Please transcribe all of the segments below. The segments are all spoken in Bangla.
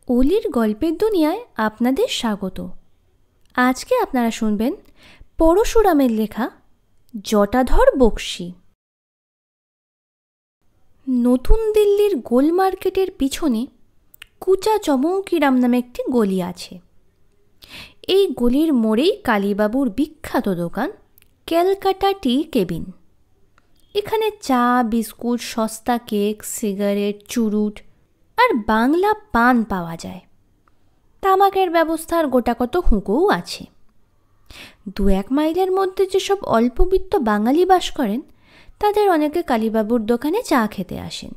অলির গল্পের দুনিয়ায় আপনাদের স্বাগত। আজকে আপনারা শুনবেন পরশুরামের লেখা জটাধর বক্সী। নতুন দিল্লির গোল মার্কেটের পিছনে কুচা চমৌকিরাম নামে একটি গলি আছে। এই গলির মোড়েই কালীবাবুর বিখ্যাত দোকান ক্যালকাটা টি কেবিন। এখানে চা, বিস্কুট, সস্তা কেক, সিগারেট, চুরুট আর বাংলা পান পাওয়া যায়। তামাকের ব্যবস্থার গোটাকত হুঁকোও আছে। 2-1 মাইলের মধ্যে যেসব অল্পবিত্ত বাঙালি বাস করেন তাদের অনেকে কালীবাবুর দোকানে চা খেতে আসেন।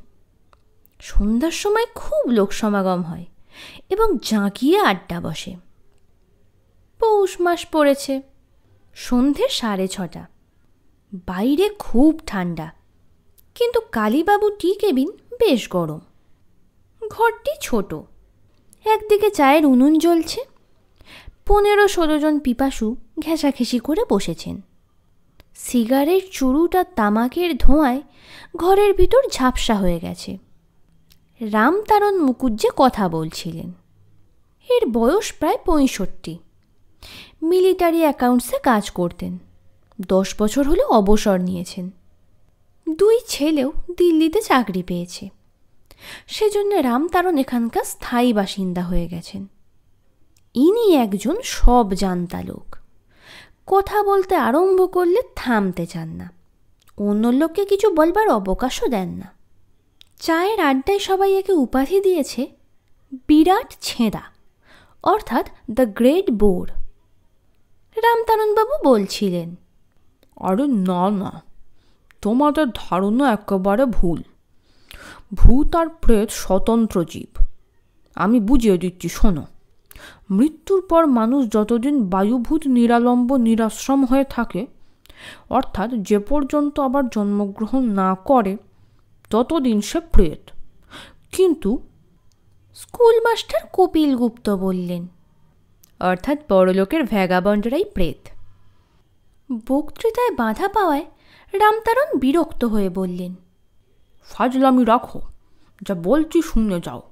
সন্ধ্যার সময় খুব লোক সমাগম হয় এবং জাঁকিয়ে আড্ডা বসে। পৌষ মাস পড়েছে, সন্ধে 6:30। বাইরে খুব ঠান্ডা, কিন্তু কালীবাবু টি কেবিন বেশ গরম। ঘরটি ছোট, একদিকে চায়ের উনুন জ্বলছে। 15-16 জন পিপাসু ঘেঁষাঘেঁষি করে বসেছেন। সিগারেট, চুরুট আর তামাকের ধোঁয়ায় ঘরের ভিতর ঝাপসা হয়ে গেছে। রামতারণ মুকুজ্জে কথা বলছিলেন। এর বয়স প্রায় 65। মিলিটারি অ্যাকাউন্টসে কাজ করতেন। 10 বছর হলো অবসর নিয়েছেন। 2 ছেলেও দিল্লিতে চাকরি পেয়েছে। সেজন্য রামতারণ এখানকার স্থায়ী বাসিন্দা হয়ে গেছেন। ইনি একজন সব জানতা লোক। কথা বলতে আরম্ভ করলে থামতে চান না। অন্য লোককে কিছু বলবার অবকাশও দেন না। চায়ের আড্ডায় সবাই একে উপাধি দিয়েছে বিরাট ছেঁদা, অর্থাৎ দ্য গ্রেট বোর। রামতারণবাবু বলছিলেন, আরে না না, তোমাদের ধারণা একেবারে ভুল। ভূত আর প্রেত স্বতন্ত্র জীব। আমি বুঝিয়ে দিচ্ছি, শোনো। মৃত্যুর পর মানুষ যতদিন বায়ুভূত নিরালম্ব নিরাশ্রম হয়ে থাকে, অর্থাৎ যে পর্যন্ত আবার জন্মগ্রহণ না করে, ততদিন সে প্রেত। কিন্তু স্কুল মাস্টার কপিল গুপ্ত বললেন, অর্থাৎ বড়লোকের ভ্যাগাবন্ডরাই প্রেত। বক্তৃতায় বাধা পাওয়ায় রামতারণ বিরক্ত হয়ে বললেন, ফাজলামি রাখো, যা বলছি শুনে যাও।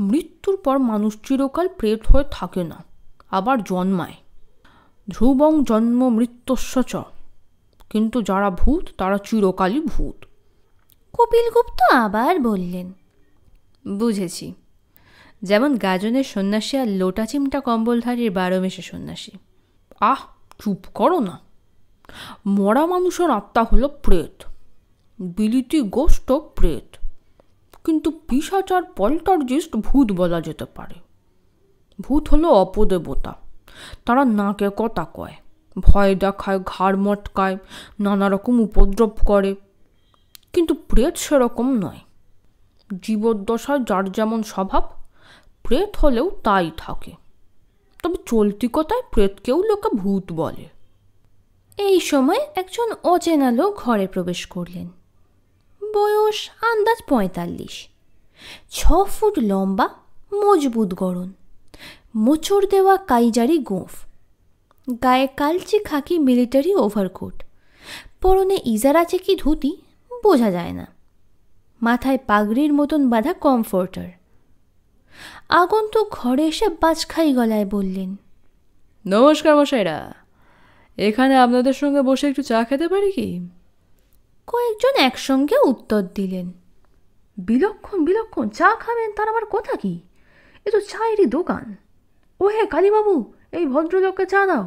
মৃত্যুর পর মানুষ চিরকাল প্রেত হয়ে থাকে না, আবার জন্মায়। ধ্রুবং জন্ম মৃত্যুস্য চ। কিন্তু যারা ভূত তারা চিরকালই ভূত। কপিল গুপ্ত আবার বললেন, বুঝেছি, যেমন গাজনের সন্ন্যাসী আর লোটা চিমটা কম্বলধারীর 12 মেশে সন্ন্যাসী। আহ, চুপ করো না। মরা মানুষের আত্মা হলো প্রেত, বিলিতি গোষ্ঠ প্রেত। কিন্তু পিশাচ আর পল্টারজিস্ট ভূত বলা যেতে পারে। ভূত হলো অপদেবতা। তারা নাকে কথা কয়, ভয় দেখায়, ঘাড় মটকায়, নানা রকম উপদ্রব করে। কিন্তু প্রেত সেরকম নয়। জীবদ্দশায় যার যেমন স্বভাব, প্রেত হলেও তাই থাকে। তবে চলতি কথায় প্রেতকেও লোকে ভূত বলে। এই সময় একজন অচেনা লোক ঘরে প্রবেশ করলেন। বয়স আন্দাজ 45। 6 ফুট লম্বা, মজবুত গড়ন, মোচড় দেওয়া কাইজারি গোঁফ, গায়ে কালচে খাকি মিলিটারি ওভারকোট, পরনে ইজারা চেকি ধুতি বোঝা যায় না, মাথায় পাগড়ির মতন বাঁধা কমফোর্টার। আগন্তুক ঘরে এসে বাজখাই গলায় বললেন, নমস্কার মশাইরা, এখানে আপনাদের সঙ্গে বসে একটু চা খেতে পারি কি? কয়েকজন একসঙ্গে উত্তর দিলেন, বিলক্ষণ বিলক্ষণ, চা খাবেন তার আবার কথা কি? এ তো চায়েরই দোকান। ও হে কালীবাবু, এই ভদ্রলোককে চা দাও।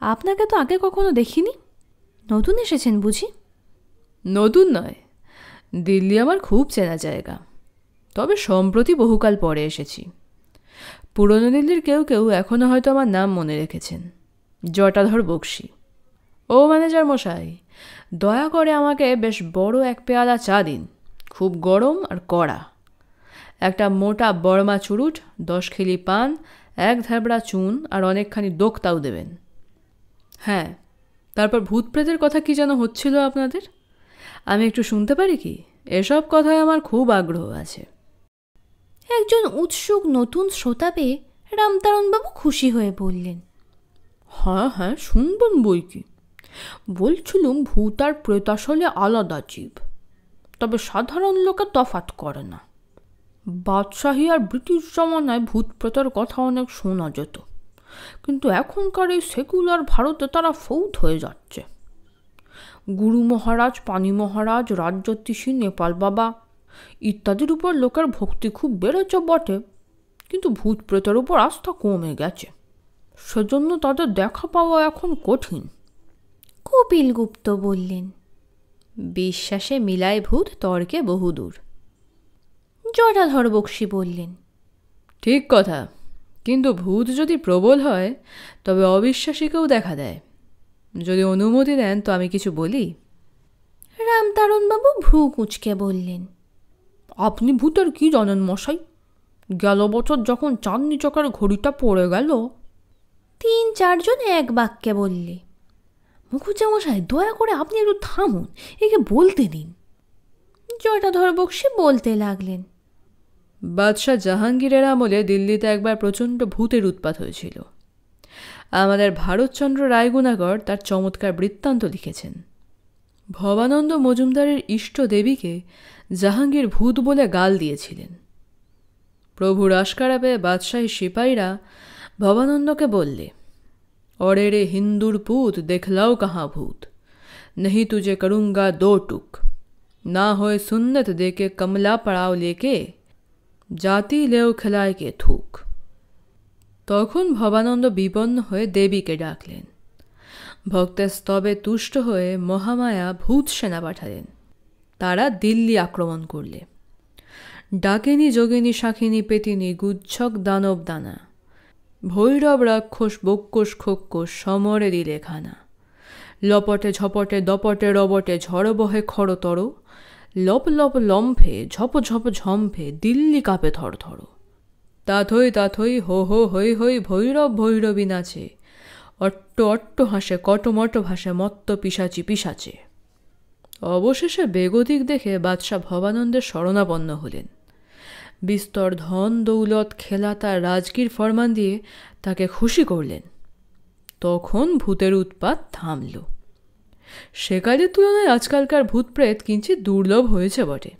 আপনাকে তো আগে কখনো দেখিনি, নতুন এসেছেন বুঝি? নতুন নয়, দিল্লি আমার খুব চেনা জায়গা। তবে সম্প্রতি বহুকাল পরে এসেছি। পুরনো দিল্লির কেউ কেউ এখনও হয়তো আমার নাম মনে রেখেছেন, জটাধর বক্সী। ও ম্যানেজার মশাই, দয়া করে আমাকে বেশ বড় 1 পেয়ালা চা দিন, খুব গরম আর কড়া। একটা মোটা বড়মা চুরুট, 10 খিলি পান, 1 ধ্যাবড়া চুন আর অনেকখানি দোক্তাও দেবেন। হ্যাঁ, তারপর ভূত প্রেতের কথা কি যেন হচ্ছিল আপনাদের? আমি একটু শুনতে পারি কি? এসব কথায় আমার খুব আগ্রহ আছে। একজন উৎসুক নতুন শ্রোতা পেয়ে রামতারণবাবু খুশি হয়ে বললেন, হ্যাঁ হ্যাঁ, শুনবেন বই কি। বলছিলুম, ভূত আর প্রেত আসলে আলাদা জীব, তবে সাধারণ লোকে তফাৎ করে না। বাদশাহী আর ব্রিটিশ জমানায় ভূত প্রেতের কথা অনেক শোনা যেত, কিন্তু এখনকার এই সেকুলার ভারতে তারা ফৌত হয়ে যাচ্ছে। গুরু মহারাজ, পানি মহারাজ, রাজজ্যোতিষী, নেপাল বাবা ইত্যাদির উপর লোকের ভক্তি খুব বেড়েছে বটে, কিন্তু ভূত প্রেতের উপর আস্থা কমে গেছে। সেজন্য তাদের দেখা পাওয়া এখন কঠিন। কপিলগুপ্ত বললেন। বিশ্বাসে মিলায় ভূত, তর্কে বহুদূর। জটাধর বক্সী বললেন। ঠিক কথা, কিন্তু ভূত যদি প্রবল হয় তবে অবিশ্বাসীকেও দেখা দেয়। যদি অনুমতি দেন তো আমি কিছু বলি। রামতারণবাবু ভ্রু কুঁচকে বললেন। আপনি ভূতের কি জানেন মশাই? গেল বছর যখন চাঁদনি চকের ঘড়িটা পড়ে গেল। 3-4 এক বাক্যে বললে। মুখুজ্জেমশাই, দয়া করে আপনি একটু থামুন, একে বলতে দিন। জটাধর বক্সী বলতে লাগলেন। বাদশাহ জাহাঙ্গীরের আমলে দিল্লিতে একবার প্রচণ্ড ভূতের উৎপাত হয়েছিল। আমাদের ভারতচন্দ্র রায়গুণাগর তার চমৎকার বৃত্তান্ত লিখেছেন। ভবানন্দ মজুমদারের ইষ্ট দেবীকে জাহাঙ্গীর ভূত বলে গাল দিয়েছিলেন। প্রভুর আশকারা পেয়ে বাদশাহী সিপাহীরা ভবানন্দকে বললে, অরে রে হিন্দুর পুত, দেখলাও কাহা ভূত, नहीं तुझे करूँगा 2 टुक, ना होए सुन्नत देके कमला पड़ाव लेके, জাতি লেও খেলায় কে থুক। তখন ভবানন্দ বিপন্ন হয়ে দেবীকে ডাকলেন। ভক্তের স্তবে তুষ্ট হয়ে মহামায়া ভূত সেনা পাঠালেন। তারা দিল্লি আক্রমণ করলে। ডাকিনী, যোগিনী, শাখিনী, পেতিনী, গুচ্ছক, দানব দানা, ভৈরব, রাক্ষস, বক্ষস, খোক্ষস সমরে দিলে খানা। লপটে ঝপটে দপটে রবটে ঝড় বহে খড়তর, লপ লপ লম্ফে ঝপ ঝপ ঝম্ফে দিল্লি কাঁপে থর থর। তাথই তাথই হো হো হই হই ভৈরব ভৈরবী নাচে, অট্ট অট্ট হাসে কটমট ভাসে মত্ত পিসাচি পিসাচে। অবশেষে বেগতিক দেখে বাদশাহ ভবানন্দের শরণাপন্ন হলেন। বিস্তর ধন দৌলত খেলা তার রাজগীর ফরমান দিয়ে তাকে খুশি করলেন। তখন ভূতের উৎপাত থামল। সেকালের তুলনায় আজকালকার ভূত প্রেত কিঞ্চিত দুর্লভ হয়েছে বটে,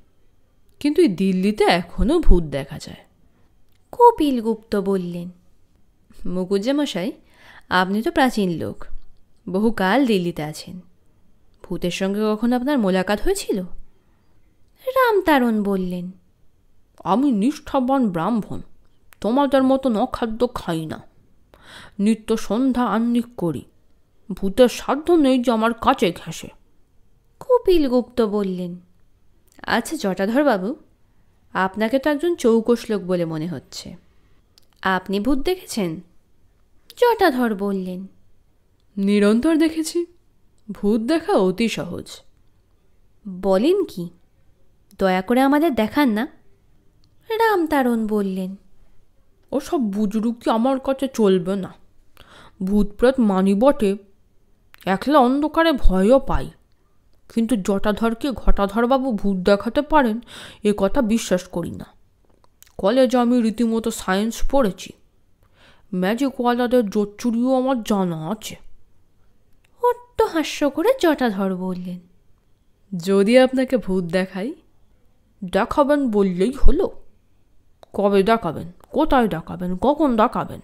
কিন্তু এই দিল্লিতে এখনও ভূত দেখা যায়। কপিলগুপ্ত বললেন। মুখুজ্জেমশাই, আপনি তো প্রাচীন লোক, বহুকাল দিল্লিতে আছেন। ভূতের সঙ্গে কখনো আপনার মোলাকাত হয়েছিল? রামতারণ বললেন। আমি নিষ্ঠাবান ব্রাহ্মণ, তোমাদের মতন অখাদ্য খাই না। নিত্য সন্ধ্যা আহ্নিক করি, ভূতের সাধ্য নেই যে আমার কাছে ঘেঁষে। কপিলগুপ্ত বললেন। আচ্ছা জটাধরবাবু, আপনাকে তো একজন চৌকস লোক বলে মনে হচ্ছে, আপনি ভূত দেখেছেন? জটাধর বললেন। নিরন্তর দেখেছি। ভূত দেখা অতি সহজ। বলেন কি? দয়া করে আমাদের দেখান না। রামতারণ বললেন। ওসব বুজরুকি আমার কাছে চলবে না। ভূত প্রেত মানি বটে, একলা অন্ধকারে ভয়ও পাই, কিন্তু জটাধরকে ঘটাধরবাবু ভূত দেখাতে পারেন এ কথা বিশ্বাস করি না। কলেজে আমি রীতিমতো সায়েন্স পড়েছি, ম্যাজিকওয়ালাদের জোচ্চুরিও আমার জানা আছে। অট্ট হাস্য করে জটাধর বললেন। যদি আপনাকে ভূত দেখাই? দেখাবেন বললেই হলো। কবে দেখাবেন, কোথায় দেখাবেন, কখন দেখাবেন?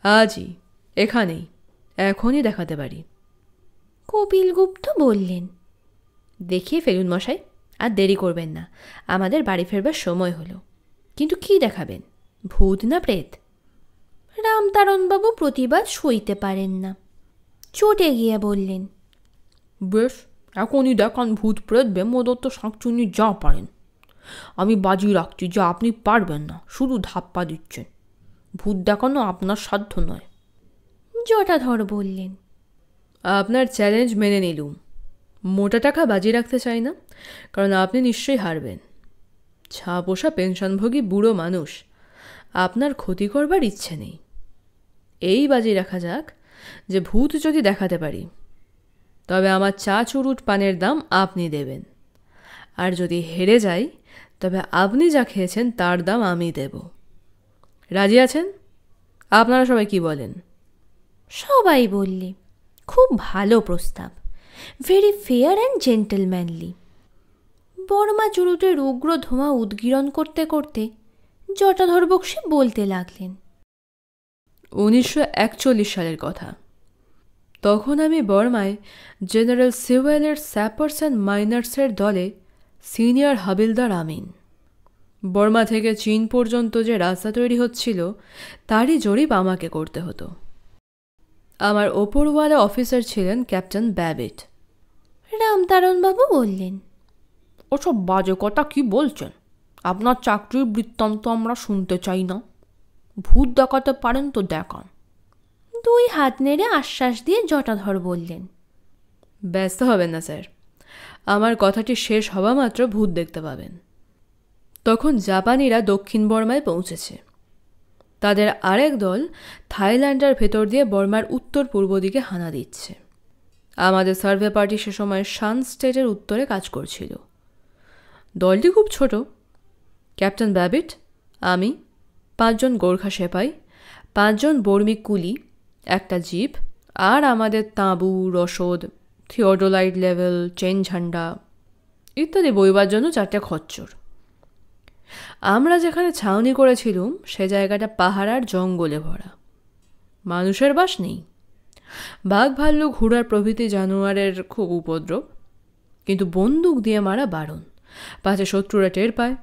আজই, এখানেই, এখনই দেখাতে পারি। কপিলগুপ্ত বললেন। দেখিয়ে ফেলুন মশাই, আর দেরি করবেন না, আমাদের বাড়ি ফেরবার সময় হলো। কিন্তু কি দেখাবেন, ভূত না প্রেত? রামতারণবাবু প্রতিবাদ সইতে পারেন না, চটে গিয়ে বললেন। বেশ, এখনই দেখান ভূত প্রেত ব্রহ্মদত্ত শাঁকচুন্নি যা পারেন। আমি বাজি রাখছি যে আপনি পারবেন না, শুধু ধাপ্পা দিচ্ছেন। ভূত দেখানো আপনার সাধ্য নয়। জটাধর বললেন। আপনার চ্যালেঞ্জ মেনে নিলুম। মোটা টাকা বাজি রাখতে চাই না, কারণ আপনি নিশ্চয়ই হারবেন। ছা পোষা পেনশনভোগী বুড়ো মানুষ, আপনার ক্ষতি করবার ইচ্ছে নেই। এই বাজি রাখা যাক যে ভূত যদি দেখাতে পারি তবে আমার চা চুরুট পানের দাম আপনি দেবেন, আর যদি হেরে যাই তবে আপনি যা খেয়েছেন তার দাম আমি দেব। রাজি আছেন? আপনারা সবাই কি বলেন? সবাই বললে, খুব ভালো প্রস্তাব, ভেরি ফেয়ার অ্যান্ড জেন্টলম্যানলি। বর্মা চুরুটের উগ্র ধোঁয়া উদ্গীরণ করতে করতে জটাধর বক্সী বলতে লাগলেন। 1941 সালের কথা। তখন আমি বর্মায় জেনারেল সিওয়েলের স্যাপার্স অ্যান্ড মাইনার্সের দলে সিনিয়র হাবিলদার আমিন। বর্মা থেকে চীন পর্যন্ত যে রাস্তা তৈরি হচ্ছিল তারই জরিপ আমাকে করতে হতো। আমার ওপরওয়ালা অফিসার ছিলেন ক্যাপ্টেন ব্যাবিট। রামতারণবাবু বললেন, ওসব বাজে কথা কি বলছেন? আপনার চাকরির বৃত্তান্ত আমরা শুনতে চাই না। ভূত দেখাতে পারেন তো দেখান। 2 হাত নেড়ে আশ্বাস দিয়ে জটাধর বললেন, ব্যস্ত হবেন না স্যার, আমার কথাটি শেষ হওয়া মাত্র ভূত দেখতে পাবেন। তখন জাপানিরা দক্ষিণ বর্মায় পৌঁছেছে। তাদের আরেক দল থাইল্যান্ডের ভেতর দিয়ে বর্মার উত্তর পূর্ব দিকে হানা দিচ্ছে। আমাদের সার্ভে পার্টি সে সময় শান স্টেটের উত্তরে কাজ করছিল। দলটি খুব ছোট। ক্যাপ্টেন ব্যাবিট, আমি, 5 জন গোর্খা সেপাই, 5 জন বর্মী কুলি, একটা জিপ, আর আমাদের তাঁবু, রসদ, থিওডোলাইট লেভেল, চেন ঝান্ডা ইত্যাদি বইবার জন্য 4টে খচ্চর। আমরা যেখানে ছাউনি করেছিলুম সে জায়গাটা পাহাড় আর জঙ্গলে ভরা। মানুষের বাস নেই। বাঘ, ভাল্লুক, ঘোড়ার প্রভৃতি জানোয়ারের খুব উপদ্রব, কিন্তু বন্দুক দিয়ে মারা বারণ, পাছে শত্রুরা টের পায়।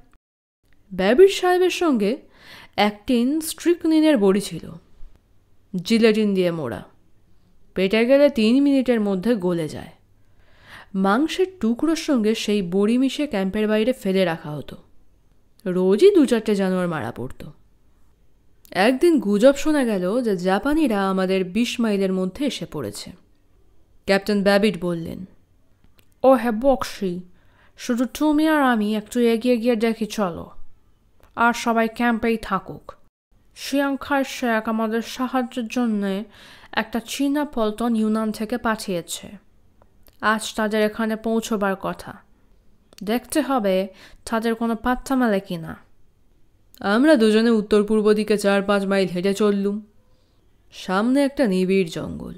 ব্যাবিট সাহেবের সঙ্গে 1 টিন স্ট্রিকনিনের বড়ি ছিল, জিলেটিন দিয়ে মোড়া। পেটে গেলে 3 মিনিটের মধ্যে গলে যায়। মাংসের টুকরোর সঙ্গে সেই বড়ি মিশে ক্যাম্পের বাইরে ফেলে রাখা হতো। রোজই 2-4টে জানোয়ার মারা পড়ত। একদিন গুজব শোনা গেল যে জাপানিরা আমাদের 20 মাইলের মধ্যে এসে পড়েছে। ক্যাপ্টেন ব্যাবিট বললেন, ও হ্যাঁ বক্সি, শুধু তুমি আর আমি একটু এগিয়ে গিয়ে দেখি চলো, আর সবাই ক্যাম্পেই থাকুক। শিয়াংখাই শেখ আমাদের সাহায্যের জন্যে একটা চীনা পল্টন ইউনান থেকে পাঠিয়েছে। আজ তাদের এখানে পৌঁছবার কথা। দেখতে হবে তাদের কোনো পাত্তা মেলে কিনা। আমরা দুজনে উত্তর পূর্ব দিকে 4-5 মাইল হেঁটে চললুম। সামনে একটা নিবিড় জঙ্গল,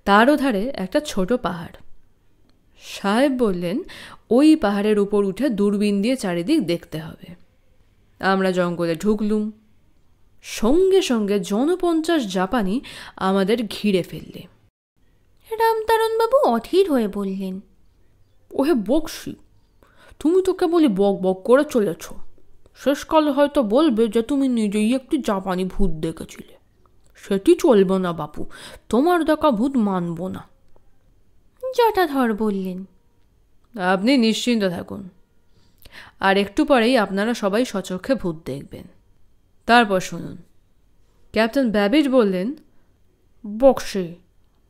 তারও ধারে একটা ছোট পাহাড়। সাহেব বললেন ওই পাহাড়ের উপর উঠে দূরবীন দিয়ে চারিদিক দেখতে হবে। আমরা জঙ্গলে ঢুকলুম। সঙ্গে সঙ্গে 50 জাপানি আমাদের ঘিরে ফেললে। রামতারণবাবু অধীর হয়ে বললেন, ওহে বক্সি, তুমি তো কেবলই বক বক করে চলেছ। শেষকালে হয়তো বলবে যে তুমি নিজেই একটি জাপানি ভূত দেখেছিলে। সেটি চলবে না বাপু, তোমার দেখা ভূত মানব না। জটাধর বললেন, আপনি নিশ্চিন্ত থাকুন, আর একটু পরেই আপনারা সবাই সচক্ষে ভূত দেখবেন। তারপর শুনুন। ক্যাপ্টেন ব্যাবিট বললেন, বক্সি,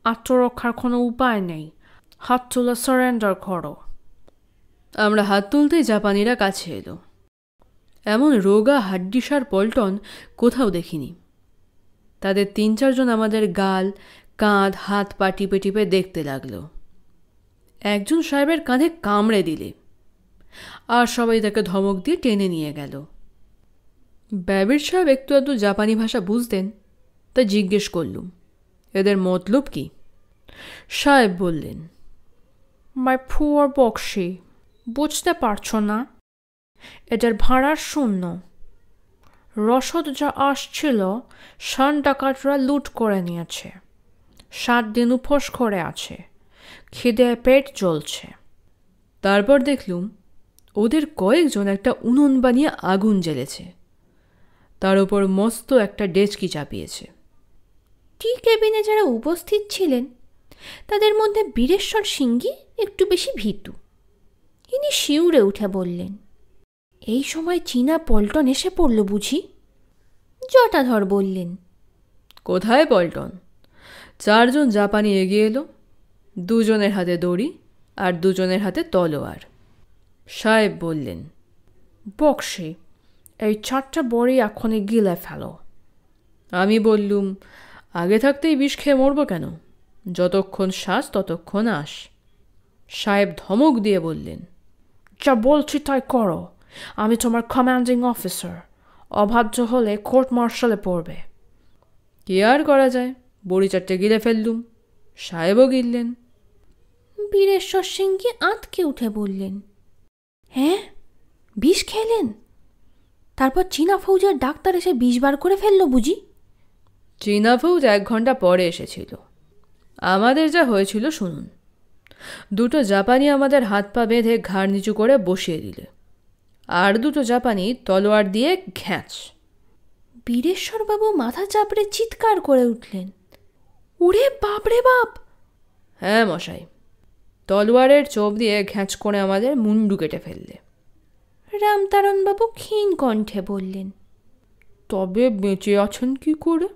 আত্মরক্ষার কোনো উপায় নেই, হাত তুলে সারেন্ডার করো। আমরা হাত তুলতেই জাপানিরা কাছে এলো। এমন রোগা হাড্ডিসার পল্টন কোথাও দেখিনি। তাদের 3-4 জন আমাদের গাল, কাঁধ, হাত পা টিপে টিপে দেখতে লাগলো। একজন সাহেবের কাঁধে কামড়ে দিলে, আর সবাই তাকে ধমক দিয়ে টেনে নিয়ে গেল। ব্যাবিট সাহেব একটু আধটু জাপানি ভাষা বুঝতেন, তাই জিজ্ঞেস করলুম, এদের মতলব কি? সাহেব বললেন, মাই পুয়ার বক্সি, বুঝতে পারছো না? এদের ভাড়ার শূন্য। রসদ যা আসছিল শান ডাকাতরা লুট করে নিয়েছে। 7 দিন উপোস করে আছে, খিদে পেট জ্বলছে। তারপর দেখলুম ওদের কয়েকজন একটা উনুন বানিয়ে আগুন জ্বেলেছে, তার উপর মস্ত একটা ডেচকি চাপিয়েছে। টি কেবিনে যারা উপস্থিত ছিলেন তাদের মধ্যে বীরেশ্বর সিংহি একটু বেশি ভীতু। ইনি শিউরে উঠে বললেন, এই সময় চীনা পল্টন এসে পড়ল বুঝি? জটাধর বললেন, কোথায় পল্টন? 4 জন জাপানি এগিয়ে এলো, 2 জনের হাতে দড়ি আর 2 জনের হাতে তলোয়ার। সাহেব বললেন, বক্সি, এই 4টে বড়ি এখনই গিলে ফেলো। আমি বললুম, আগে থাকতেই বিষ খেয়ে মরব কেন? যতক্ষণ শ্বাস ততক্ষণ আস। সাহেব ধমক দিয়ে বললেন, যা বলছি তাই করো, আমি তোমার কমান্ডিং অফিসার। অবাধ্য হলে কোর্ট মার্শালে পড়বে। কি আর করা যায়, বড়ি 4টে গিলে ফেললুম। সাহেবও গিললেন। বীরেশ্বর সিংহি আঁতকে উঠে বললেন, হ্যাঁ, বিষ খেলেন? তারপর চীনা ফৌজের ডাক্তার এসে বিষ বার করে ফেললো বুঝি? চীনা ফৌজ 1 ঘন্টা পরে এসেছিল। আমাদের যা হয়েছিল শুনুন। 2 জাপানি আমাদের হাত পা বেঁধে ঘাড় নিচু করে বসিয়ে দিলে, আর 2 জাপানি তলোয়ার দিয়ে ঘ্যাঁচ। বীরেশ্বরবাবু মাথা চাপড়ে চিৎকার করে উঠলেন, ওরে বাপ রে বাপ! হ্যাঁ মশাই, তলোয়ারের চোপ দিয়ে ঘ্যাঁচ করে আমাদের মুন্ডু কেটে ফেললে। রামতারণবাবু ক্ষীণ কণ্ঠে বললেন, তবে বেঁচে আছেন কি করে?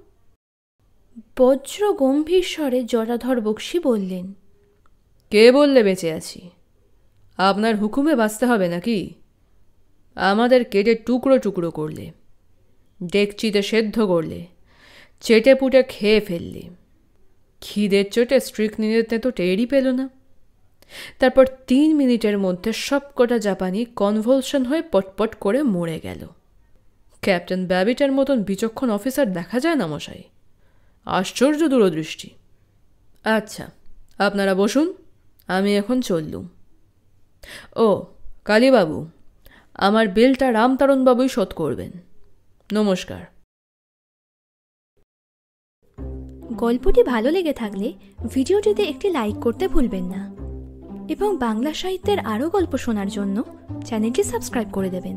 বজ্র গম্ভীর স্বরে জটাধর বক্সী বললেন, কে বললে বেঁচে আছি? আপনার হুকুমে বাঁচতে হবে নাকি? আমাদের কেটে টুকরো টুকরো করলে, ডেকচিতে সেদ্ধ করলে, চেটে পুটে খেয়ে ফেললে। খিদের চোটে স্ট্রিকনিনেতে তো টেরই পেল না। তারপর 3 মিনিটের মধ্যে সবকটা জাপানি কনভলশন হয়ে পটপট করে মরে গেল। ক্যাপ্টেন ব্যাবিটের মতন বিচক্ষণ অফিসার দেখা যায় না মশাই। আশ্চর্য দূরদৃষ্টি। আচ্ছা, আপনারা বসুন, আমি এখন চললুম। ও কালীবাবু, আমার বিলটা রামতারণবাবুই শোধ করবেন। নমস্কার। গল্পটি ভালো লেগে থাকলে ভিডিওটিতে একটি লাইক করতে ভুলবেন না এবং বাংলা সাহিত্যের আরও গল্প শোনার জন্য চ্যানেলটি সাবস্ক্রাইব করে দেবেন।